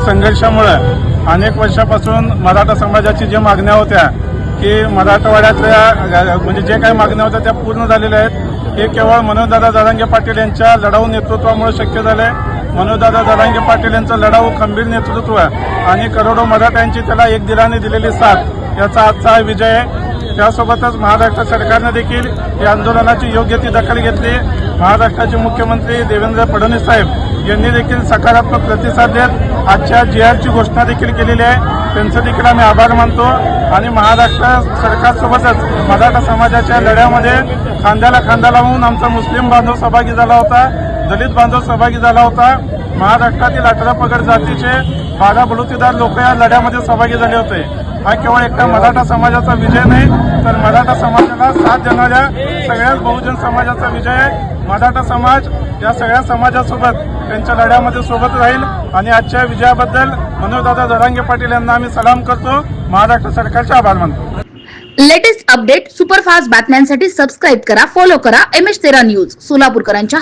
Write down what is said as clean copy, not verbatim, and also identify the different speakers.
Speaker 1: संघर्षामुळे अनेक वर्षापासून मराठा समाजाची जे मागण्या होत्या की मराठवाड्यातल्या म्हणजे जे काही मागण्या होत्या त्या पूर्ण झालेल्या आहेत। हे केवळ मनोजदादा जरांगे पाटील यांच्या लढाऊ नेतृत्वामुळे शक्य झाले। मनोजदादा जरांगे पाटील यांचं लढाऊ खंबीर नेतृत्व आणि करोडो मराठ्यांची त्याला एक दिलाने दिलेली साथ याचा आजचा हा विजय आहे। त्यासोबतच महाराष्ट्र सरकारने देखील या आंदोलनाची योग्य ती दखल घेतली। महाराष्ट्राचे मुख्यमंत्री देवेंद्र फडणवीस साहेब यांनी देखील सकारात्मक प्रतिसाद देत आजच्या GRची घोषणा देखील केलेली आहे। त्यांचं देखील आम्ही आभार मानतो आणि महाराष्ट्र सरकारसोबतच मराठा समाजाच्या लढ्यामध्ये खांद्याला खांदा लावून आमचा मुस्लिम बांधव सहभागी झाला होता, दलित बांधव सहभागी झाला होता। महाराष्ट्रातील 18 पगड जातीचे 12 बलुतेदार लोक या लढ्यामध्ये सहभागी झाले होते। हा केवळ एकटा मराठा समाजाचा विजय नाही तर मराठा समाजाला साथ देणाऱ्या सगळ्याच बहुजन समाजाचा विजय आहे। मराठा समाज या सगळ्या समाजासोबत त्यांच्या लढ्यामध्ये सोबत राहील आणि आजच्या विजयाबद्दल मनोजदादा जरांगे पाटील यांना आम्ही सलाम करतो, महाराष्ट्र सरकारचे आभार मानतो।
Speaker 2: लेटेस्ट अपडेट सुपरफास्ट बातम्यांसाठी सबस्क्राईब करा, फॉलो करा MH13 न्यूज सोलापूरकरांच्या